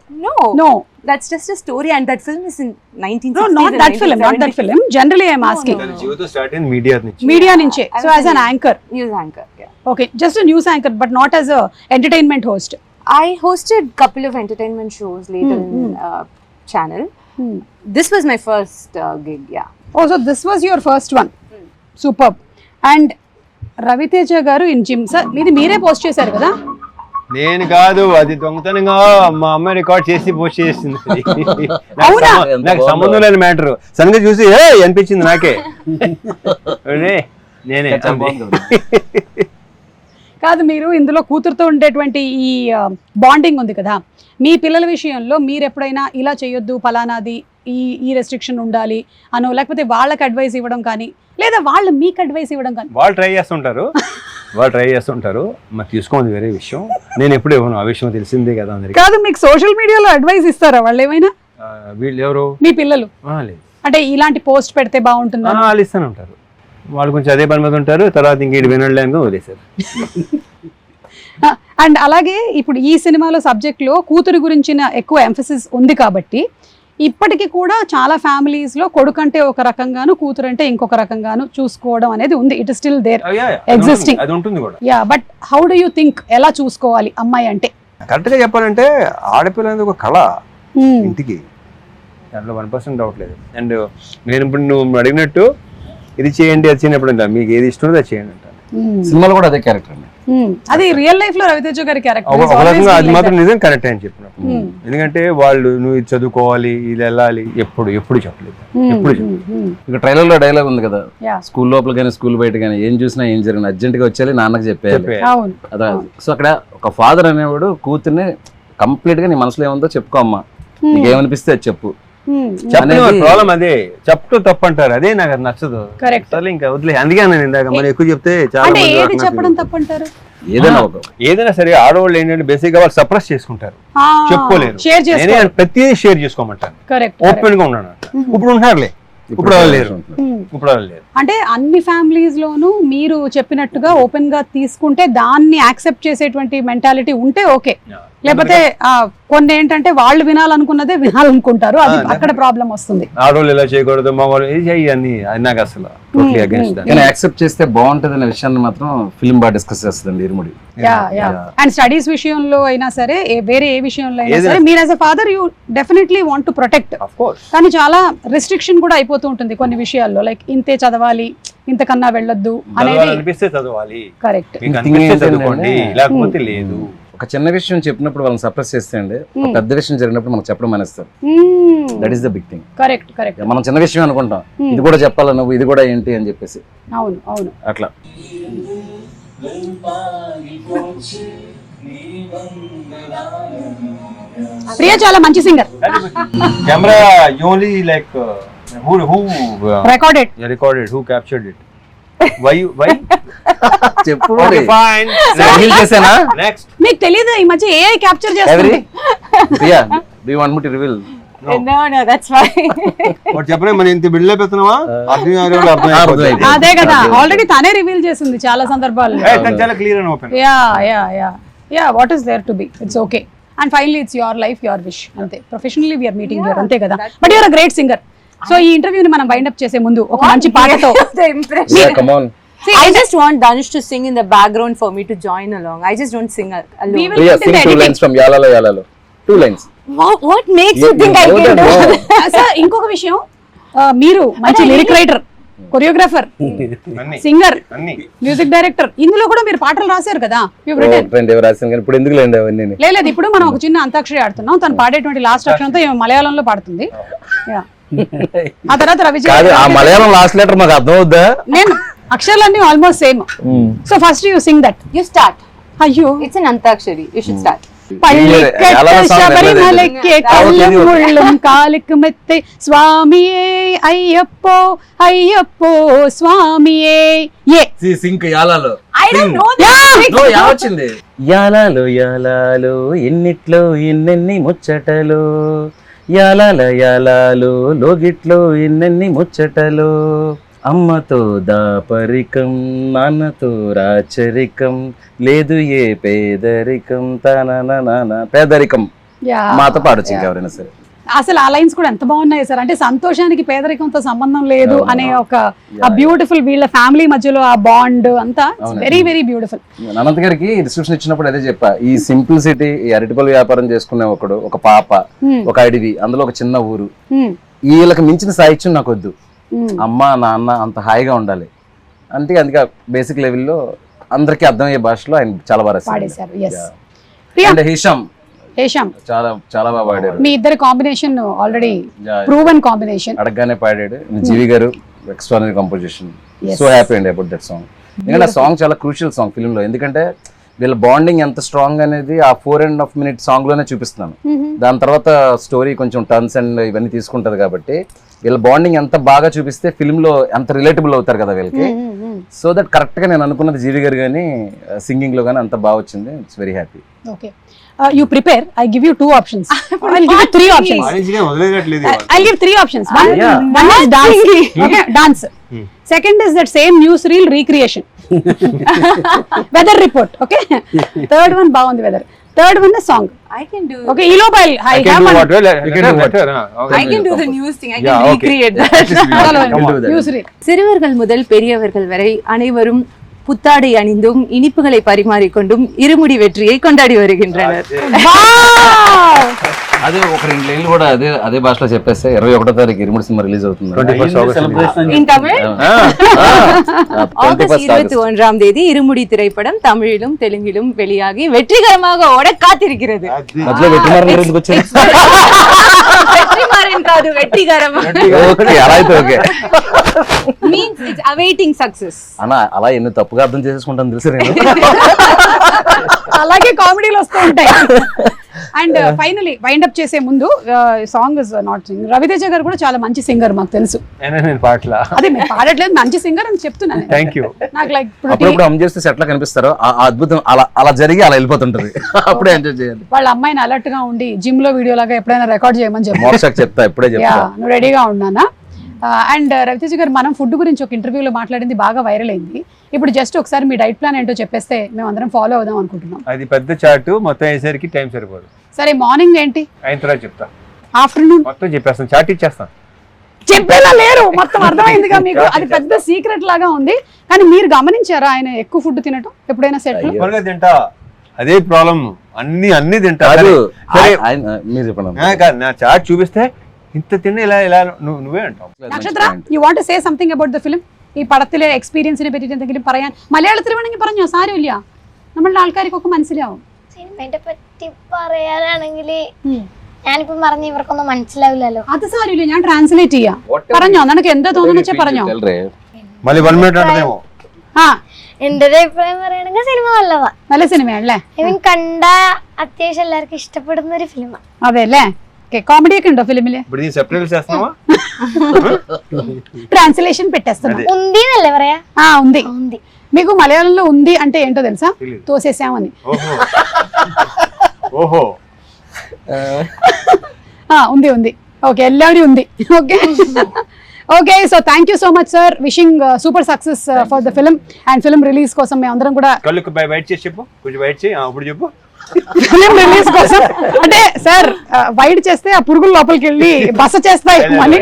No. That's just a story, and that film is in 1960s. No, not that film, not that film. Generally, I am asking. జీవితం start అయింది media నుంచి. Media ninche. So as an anchor. News anchor, yeah. Okay, just a news anchor, but not as a entertainment host. I hosted couple of entertainment shows later in channel. This was my first gig, yeah. Oh, so this was your first one. Superb. And Raviteja garu in gym. Sir, మీది మీరే post చేశారు కదా? నేను కాదు, అది దొంగతనంగా మా అమ్మ రికార్డ్ చేసి పోస్ట్ చేసింది. నాకు సంబంధం లేని మ్యాటర్. సడన్గా చూసి అనిపించింది నాకే, నేనే. కాదు, మీరు ఇందులో కూతురుతో ఉండేటువంటి ఈ బాండింగ్ ఉంది కదా, మీ పిల్లల విషయంలో మీరు ఎప్పుడైనా ఇలా చేయొద్దు, ఫలానాది ఈ రెస్ట్రిక్షన్ ఉండాలి అనో, లేకపోతే వాళ్ళకి అడ్వైస్ ఇవ్వడం కానీ, లేదా వాళ్ళు మీకు అడ్వైస్ ఇవ్వడం కానీ? వాళ్ళు ట్రై చేస్తుంటారు, మరి తీసుకోండి వేరే విషయం. నేను ఎప్పుడు ఇవ్వను, ఆ విషయం తెలిసిందే కదా అందరికి. కాదు, మీకు సోషల్ మీడియాలో అడ్వైస్ ఇస్తారా వాళ్ళు ఏమైనా? వీళ్ళు ఎవరు? మీ పిల్లలు. లేదు, అంటే ఇలాంటి పోస్ట్ పెడితే బాగుంటుంది వాళ్ళు ఇస్తూనే ఉంటారు. వాళ్ళు కొంచెం అదే పని మీద ఉంటారు, తర్వాత ఇంకేటి వినలేక వదిలేశారు. అండ్ అలాగే ఇప్పుడు ఈ సినిమాలో సబ్జెక్ట్ లో కూతురు గురించిన ఎక్కువ ఎంఫసిస్ ఉంది కాబట్టి ఇప్పటికీ కూడా చాలా ఫ్యామిలీస్ లో కొడుకు అంటే ఒక రకంగాను, కూతురు అంటే ఇంకొక రకంగాను చూసుకోవడం అనేది ఉంది. It is still there existing. అది ఉంటుంది కూడా. Yeah, but how do you think ఎలా చూసుకోవాలి అమ్మాయి అంటే? కరెక్ట్ గా చెప్పాలంటే ఆడపిల్ల అనేది ఒక కళ ఇంటికి, దాంట్లో 1% డౌట్ లేదు. అండ్ నేను ఇప్పుడు నువ్వు అడిగినట్టు ఇది చేయండి అది చేయనప్పుడు మీకు ఏది ఇష్టం అది చేయండి అంటాను. సినిమాలో కూడా అదే క్యారెక్టర్ అండి. అది రియల్ లైఫ్ లో రవితేజ గారి క్యారెక్టర్. అది మాత్రం నిజం కరెక్ట్ అని చెప్పినప్పుడు, ఎందుకంటే వాళ్ళు నువ్వు ఇది చదువుకోవాలి, ఇది వెళ్ళాలి, ఎప్పుడు చెప్పలేదు. ఇక ట్రైలర్ లో డైలాగ్ ఉంది కదా, స్కూల్ లోపల కానీ స్కూల్ బయట కానీ ఏం చూసినా ఏం జరిగిన అర్జెంట్ గా వచ్చేయాలి, నాన్నకి చెప్పేయాలి. అదే. సో అక్కడ ఒక ఫాదర్ అనేవాడు కూతుర్ని కంప్లీట్ గా నీ మనసులో ఏముందో చెప్పుకో అమ్మా, నీకేమనిపిస్తే అది చెప్పు. ప్రాబ్లం అదే, చెప్తూ తప్పు అంటారు, అదే నాకు అది నచ్చదు. ఇంకా వదిలే, అందుకే నేను ఇందాక మరి ఎక్కువ చెప్తే చాలా చెప్పడం తప్పు అంటారు. ఏదైనా సరే ఆడవాళ్ళు ఏంటంటే బేసిక్ గా వాళ్ళు సప్రెస్ చేసుకుంటారు, చెప్పుకోలేరు. ప్రతిదీ షేర్ చేసుకోమంటాను, ఓపెన్ గా ఉన్నాను. ఇప్పుడు ఉంటున్నారులే, ఇప్పుడు లేరు. అంటే అన్ని ఫ్యామిలీస్ లోనూ మీరు చెప్పినట్టుగా ఓపెన్ గా తీసుకుంటే దాన్ని యాక్సెప్ట్ చేసేటువంటి మెంటాలిటీ ఉంటే ఓకే. లేకపోతే కొన్ని ఏంటంటే వాళ్ళు వినాలనుకున్నదే వినాలనుకుంటారు, అది అక్కడ ప్రాబ్లం వస్తుంది. ఆడవాళ్ళు ఇలా చేయకూడదు, మగవాళ్ళు అన్ని నాకు అసలు యాక్సెప్ట్ చేస్తే బాగుంటది అనే విషయాన్ని మాత్రం ఫిల్మ్ బాగా డిస్కస్ చేస్తుంది ఇరుముడి. అండ్ స్టడీస్ విషయంలో అయినా సరే, వేరే ఏ విషయంలో అయినా సరే, మీరు as a father you definitely want to protect. కానీ చాలా రెస్ట్రిక్షన్ కూడా అయిపోతూ ఉంటుంది కొన్ని విషయాల్లో, లైక్ ఇంతే చదవాలి, ఇంతకన్నా వెళ్ళొద్దు అనేది. కరెక్ట్. లేకపోతే లేదు. ఒక చిన్న విషయం చెప్పినప్పుడు వాళ్ళని సప్రెస్ చేస్తే అండి, ఒక పెద్ద విషయం జరిగినప్పుడు మనకు చెప్పడం మానేస్తారు. That is the big thing. Correct. మనం చిన్న విషయం అనుకుంటాం, ఇది కూడా చెప్పాలా నువ్వు, ఇది కూడా ఏంటి అని చెప్పేసి. అవును అట్లా ప్రియ చాలా మంచి singer. Camera you only like who recorded who captured it? Why చెప్పు okay fine రివీల్ చేసేనా next మీకు తెలియదు ఈ మధ్య ఏఐ క్యాప్చర్ చేస్తుంది. Priya do you want me to reveal? No, that's fine. వాడు చెప్పలే మన ఇంత బిల్డప్ ఎత్తున్నావా అర్థం అదే కదా ఆల్రెడీ తనే రివీల్ చేసింది చాలా సందర్భాల్లో. చాలా clear and open. Yeah what is there to be, it's okay. And finally it's your life your wish అంతే. ప్రొఫెషనల్లీ వీఆర్ మీటింగ్ హియర్ అంతే కదా. But you're a great singer. So ఈ ఇంటర్వ్యూని మనం వైండ్ అప్ చేసే ముందు ఒక మంచి పాటతో The impression. Yeah, come on. See, I just want Danush to sing in the background for me to join along. I just don't sing alone. We will- Priya, put in sing the 2 editing. lines from Yalalo Yalalo. 2 lines. What makes you think I can do that? Sir ఇంకొక విషయం, మీరు మంచి lyric writer, choreographer, అన్ని singer, అన్ని music director, ఇందులో కూడా మీరు పాటలు రాశారు కదా. ఫ్రెండ్ ఎవరు రాసింది కానీ ఇప్పుడు ఎందుకు లేండి అవన్నీ. లేదు ఇప్పుడు మనం ఒక చిన్న అంతాక్షరి ఆడుతున్నాం. తను పాడేటువంటి లాస్ట్ అక్షరంతో ఈమె మలయాళంలో పాడుతుంది. Yeah. ఆ తర్వాత రవిచంద్ర కాదు ఆ మలయాళం లాస్ట్ లెటర్ మాకు అర్థం అవుద్దా? నేను అక్షరాలన్నీ almost same. So first you sing that. You start. అయ్యో It's an Antakshari. You should start. పళ్ళికట్ట శబరిమలకే కళ్ళం ముళ్ళం కాలికి మెత్తే స్వామియే అయ్యప్పో అయ్యప్పో స్వామియే. ఏ sync యాలాలో. I don't know this. వచ్చింది యాలాలో యాలాలో ఎన్నిట్లో ఎన్నెన్ని ముచ్చటలో యాలాల యాలాలో లోగిట్లో ఎన్నెన్ని ముచ్చటలో అమ్మతో దాపరికం నాన్నతో రాచరికం లేదు ఏ పేదరికం తన పేదరికం మాతో పాడొచ్చు ఇంకెవరైనా సరే. అసలు ఆ లైన్స్ కూడా ఎంత బాగున్నాయి సార్. అంటే సంతోషానికి పేదరికంతో సంబంధం లేదు అనే ఒక ఆ బ్యూటిఫుల్ వీళ్ళ ఫ్యామిలీ మధ్యలో ఆ బాండ్ అంతా వెరీ వెరీ బ్యూటిఫుల్. అనంత్ గారికి డిస్క్రిప్షన్ ఇచ్చినప్పుడు అదే చెప్పా, ఈ సింప్లిసిటీ, ఈ అరటిపల్లి వ్యాపారం చేసుకునే ఒకడు, ఒక పాప, ఒక అడవి, అందులో ఒక చిన్న ఊరు, వీళ్ళకి మించిన సాహిత్యం నాకు వద్దు. అమ్మ నాన్న అంత హాయిగా ఉండాలి అంటే అందుకే బేసిక్ లెవెల్లో అందరికీ అర్థమయ్యే భాషలో ఆయన చాలా బాగా పాడేశారు. అండ్ హిషామ్ చాలా చాలా బాగా పాడారు. మీ ఇద్దరి కాంబినేషన్ ఆల్రెడీ ప్రూవెన్ కాంబినేషన్. అడగగానే పాడాడు. జీవి గారు ఎక్స్ట్రానరీ కంపోజిషన్. సో హ్యాపీ అండి అబౌట్ దట్ సాంగ్. ఎందుకంటే ఆ సాంగ్ చాలా క్రూషియల్ సాంగ్ ఫిల్మ్ లో. ఎందుకంటే వీళ్ళ బాండింగ్ ఎంత స్ట్రాంగ్ అనేది ఆ 4.5 minute సాంగ్ లోనే చూపిస్తున్నాను. దాని తర్వాత స్టోరీ కొంచెం టర్న్స్ అండ్ ఇవన్నీ తీసుకుంటది కాబట్టి వీళ్ళ బాండింగ్ ఎంత బాగా చూపిస్తే ఫిల్మ్ లో ఎంత రిలేటబుల్ అవుతారు కదా వీళ్ళకి. సో దట్ కరెక్ట్ గా నేను అనుకున్నది జీవి గారు కానీ సింగింగ్ లో కానీ అంత బాగా వచ్చింది. It's very happy. Okay you prepare, I give you 2 options. I'll give you 3 options. I'll give 3 options. One is dance. Okay, dance. Second is that same news reel recreation. Weather report. Okay. Third one bagundi weather. Third one is song. I can do. Okay, Iloba I have one. I can do the news thing. I can recreate that. News reel. சிறுவர்கள் முதல் பெரியவர்கள் வரை அனைவரும் புத்தாடை அணிந்தும் இனிப்புகளை பரிமாறிக்கொண்டும் இருமுடி வெற்றியை கொண்டாடி வருகின்றனர். అదే ఒక 2 లైన్లు కూడా అదే భాషలో చెప్పేస్తే 21వ తారీఖు ఇరుముడి సినిమా రిలీజ్ అవుతుంది. In Tamil? ஆகஸ்ட் 21ஆம் தேதி இருமுடி திரைப்படம் தமிழிலும் தெலுங்கிலும் வெளியாகி வெற்றிகரமாக ஓட காத்திருக்கிறது. మధ్యలో వెట్టిమారన్ గారు ఎందుకు వచ్చారు? வெற்றிமாறன் కాదు வெற்றிகரம். ఓకే అలా అయితే okay. Means it's awaiting success. అన్నా అలా ఎన్ని తప్పుగా అర్థం చేసుకుంటాను తెలుసు నేను. అలాగే కామెడీలు వస్తూ ఉంటాయి. అండ్ ఫైనలీ వైండ్ అప్ చేసే ముందు song is not sing. Raviteja గారు కూడా చాలా మంచి సింగర్ మాకు తెలుసు. నేను పాటలా అదే మేము పాడట్లేదు, మంచి సింగర్ అని చెప్తున్నాను. Thank you. నాకు లైక్ అప్పుడప్పుడు అమ్ చేస్తే సెట్లా కనిపిస్తారు. ఆ అద్భుతం అలా జరిగి అలా వెళ్ళిపోతుంటది. అప్పుడే ఎంజాయ్ చేయాలి. వాళ్ళ అమ్మాయిని అలర్ట్ గా ఉండి జిమ్ లో వీడియో లాగా ఎప్పుడైనా రికార్డ్ చేయమని చెప్పి మోక్షకి చెప్తా, ఇప్పుడే చెప్తా. నువ్వు రెడీగా ఉన్నానా? అండ్ రవితేజ గారు మనం ఫుడ్ గురించి ఒక ఇంటర్వ్యూలో మాట్లాడింది బాగా వైరల్ అయింది. ఇప్పుడు జస్ట్ ఒకసారి మీ డైట్ ప్లాన్ ఏంటో చెప్పేస్తే మేము అందరం ఫాలో అవుదాం అనుకుంటున్నాం. అది పెద్ద చార్ట్, మొత్తం అయ్యేసరికి టైం సరిపోదు. సరే మార్నింగ్ ఏంటి, అయిన తర్వాత చెప్తా. ఆఫ్టర్నూన్ మొత్తం చెప్పేస్తాను, చార్ట్ ఇచ్చేస్తాను. చెప్పేలా లేరు, మొత్తం అర్థమైందిగా మీకు. అది పెద్ద సీక్రెట్ లాగా ఉంది. కానీ మీరు గమనించారా ఆయన ఎక్కువ ఫుడ్ తినటం ఎప్పుడైనా సెట్ లో? తింటా, అదే ప్రాబ్లం. అన్ని తింటా. మీరు చెప్పండి. నా చార్ట్ చూపిస్తే ఇంత తిన్న ఇలా నువ్వే అంటావు. നക്ഷത്ര, you want to say something about the film? ഈ പടത്തിലെ എക്സ്പീരിയൻസിനെ പറ്റിയിട്ട് എന്തെങ്കിലും പറയാൻ മലയാളത്തിൽ വേണമെങ്കിൽ പറഞ്ഞോ, സാരമില്ല, നമ്മളുടെ ആൾക്കാർക്കൊക്കെ മനസ്സിലാവും. സിനിമയെ പറ്റി പറയാനാണെങ്കിൽ ഞാനിപ്പോ പറഞ്ഞ ഇവർക്കൊന്നും മനസ്സിലാവില്ലല്ലോ. അത് സാരമില്ല, ഞാൻ ട്രാൻസ്ലേറ്റ് ചെയ്യാം. പറഞ്ഞോ, നിനക്ക് എന്താ തോന്നുന്നു വെച്ചാൽ പറഞ്ഞോ. మళ్ళీ 1 minute అంటేమో. എൻ്റെ ഒരു അഭിപ്രായം പറയുകയാണെങ്കിൽ സിനിമ നല്ലതാ, നല്ല സിനിമയാണല്ലേ? ഐ മീൻ കണ്ട അത്യാവശ്യം എല്ലാവർക്കും ഇഷ്ടപ്പെടുന്ന ഒരു ഫിലിമാണ്. അതെ അല്ലേ? കോമഡി ഒക്കെ ഉണ്ടോ ഫിലിമില്? ట్రాన్స్లేషన్ పెట్టేస్తున్నా. ఉంది నల్లే പറയാ. ఉంది. మీకు మలయాళంలో ఉంది అంటే ఏంటో తెలుసా? తోసేసామని. ఓహో. ఉంది. ఓకే, ఎల్లాడి ఉంది. Okay. Okay, so thank you so much sir. Wishing super success for the film and film release కోసం మేము అందరం కూడా కళ్ళకు బయట చేసి చెప్పు, కొంచెం బయట చేయి, అప్పుడు చెప్పు. ఫిలిం రిలీజ్ కోసం అంటే సార్ వైడ్ చేస్తే ఆ పురుగుల లోపలికి వెళ్ళి బస చేస్తాయి అని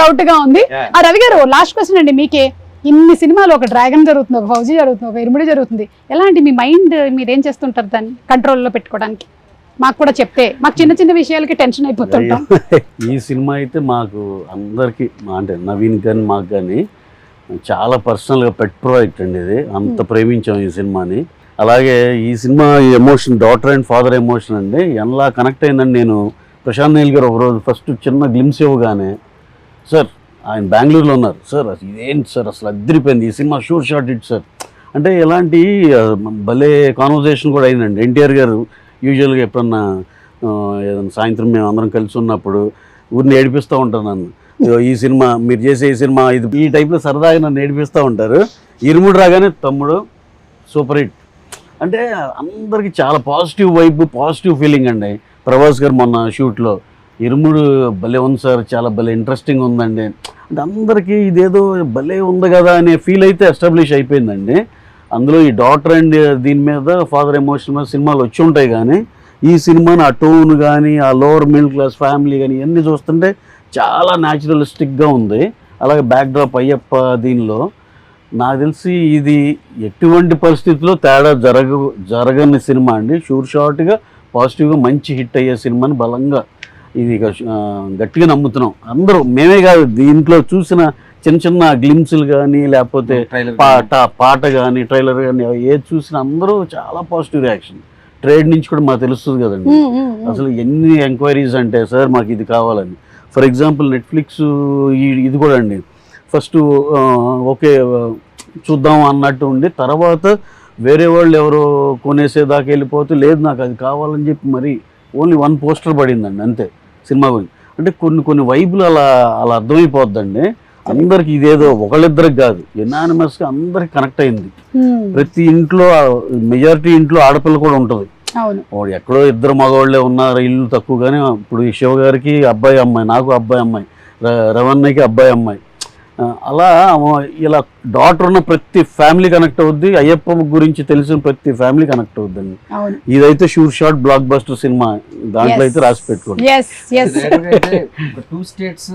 డౌట్ గా ఉంది. రవి గారు, లాస్ట్ క్వశ్చన్ అండి మీకే. ఇన్ని సినిమాలు, ఒక డ్రాగన్ జరుగుతుంది, ఒక ఫౌజీ జరుగుతుంది, ఒక ఇరుముడి జరుగుతుంది, ఎలాంటి మీ మైండ్ మీరేం చేస్తుంటారు దాన్ని కంట్రోల్లో పెట్టుకోవడానికి? మాకు కూడా చెప్తే, మాకు చిన్న చిన్న విషయాలకి టెన్షన్ అయిపోతుంటాం. ఈ సినిమా అయితే మాకు అందరికి, అంటే నవీన్ కానీ మాకు కానీ చాలా పర్సనల్గా పెట్ ప్రాజెక్ట్ అండి ఇది. అంత ప్రేమించాం ఈ సినిమాని. అలాగే ఈ cinema emotion, daughter and father emotion అండి, ఎలా కనెక్ట్ అయిందని నేను ప్రశాంత్ నీల్ గారు ఒకరోజు ఫస్ట్ చిన్న గ్లిమ్స్ ఇవ్వగానే, సార్ ఆయన బెంగళూరులో ఉన్నారు, సార్ ఇదేంటి సార్ అసలు అద్దరిపోయింది ఈ cinema, sure shot it sir అంటే ఎలాంటి భలే కాన్వర్జేషన్ కూడా అయిందండి. ఎన్టీఆర్ గారు యూజువల్గా ఎప్పుడన్నా ఏదైనా సాయంత్రం మేము అందరం కలిసి ఉన్నప్పుడు ఊరిని ఏడిపిస్తూ ఉంటాను నన్ను, ఈ సినిమా మీరు చేసే ఈ సినిమా ఇది, ఈ టైప్లో సరదాగా నన్ను ఏడిపిస్తూ ఉంటారు. ఇరుముడు రాగానే తమ్ముడు సూపర్ హిట్ అంటే అందరికీ చాలా పాజిటివ్ వైబ్, పాజిటివ్ ఫీలింగ్ అండి. ప్రభాస్ గారు మొన్న షూట్లో ఇరుముడు భలే ఉంది సార్, చాలా భలే ఇంట్రెస్టింగ్ ఉందండి అంటే అందరికీ ఇదేదో భలే ఉంది కదా అనే ఫీల్ అయితే ఎస్టాబ్లిష్ అయిపోయిందండి. అందులో ఈ డాటర్ అండ్ దీని మీద ఫాదర్ ఎమోషన్ మీద సినిమాలు వచ్చి ఉంటాయి, కానీ ఈ సినిమాని ఆ టోన్ కానీ, ఆ లోవర్ మిడిల్ క్లాస్ ఫ్యామిలీ కానీ ఇవన్నీ చూస్తుంటే చాలా న్యాచురలిస్టిక్గా ఉంది. అలాగే బ్యాక్డ్రాప్ అయ్యప్ప దీనిలో నాకు తెలిసి ఇది ఎటువంటి పరిస్థితుల్లో తేడా జరగని సినిమా అండి. షూర్ షార్ట్గా పాజిటివ్గా మంచి హిట్ అయ్యే సినిమాని బలంగా ఇది గట్టిగా నమ్ముతున్నాం అందరూ. మేమే కాదు, దీంట్లో చూసిన చిన్న చిన్న గ్లిమ్స్లు కానీ, లేకపోతే పాట కానీ, ట్రైలర్ కానీ ఏది చూసినా అందరూ చాలా పాజిటివ్ రియాక్షన్. ట్రేడ్ నుంచి కూడా మాకు తెలుస్తుంది కదండి, అసలు ఎన్ని ఎంక్వైరీస్ అంటే సార్ మాకు ఇది కావాలని. ఫర్ ఎగ్జాంపుల్ నెట్ఫ్లిక్స్ ఇది కూడా అండి, ఫస్ట్ ఓకే చూద్దాం అన్నట్టు ఉండి, తర్వాత వేరే వాళ్ళు ఎవరో కొనేసేదాకా వెళ్ళిపోతే లేదు నాకు అది కావాలని చెప్పి మరి ఓన్లీ 1 పోస్టర్ పడిందండి అంతే సినిమా గురించి. అంటే కొన్ని వైబులు అలా అర్థమైపోద్దండి అందరికి. ఇదేదో ఒకళ్ళిద్దరికి కాదు, ఎనానిమస్గా అందరికి కనెక్ట్ అయింది. ప్రతి ఇంట్లో, మెజారిటీ ఇంట్లో ఆడపిల్ల కూడా ఉంటుంది. వాడు ఎక్కడో 2 మగవాళ్ళే ఉన్నారు, ఇల్లు తక్కువగానే. ఇప్పుడు ఈ శివ గారికి అబ్బాయి అమ్మాయి, నాకు అబ్బాయి అమ్మాయి, రవణ్యకి అబ్బాయి అమ్మాయి, అలా ఇలా డాటర్ ఉన్న ప్రతి ఫ్యామిలీ కనెక్ట్ అవుద్ది. అయ్యప్ప గురించి తెలిసిన ప్రతి ఫ్యామిలీ కనెక్ట్ అవుద్దండి. ఇదైతే sure shot blockbuster cinema, దాంట్లో అయితే రాసి పెట్టుకోండి. 2 స్టేట్స్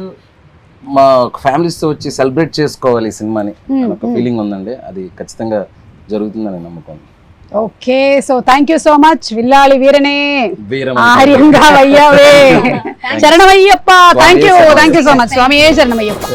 మా ఫ్యామిలీస్తో వచ్చి సెలబ్రేట్ చేసుకోవాలి ఈ సినిమాని ఒక ఫీలింగ్ ఉందండి. అది ఖచ్చితంగా జరుగుతుందని నమ్మకం. Okay, so thank you so much. విల్లాలి వీరనే ఆర్యంగా వయ్యావే. శరణమయ్యప్ప. Thank you so much. స్వామి శరణమయ్యప్ప.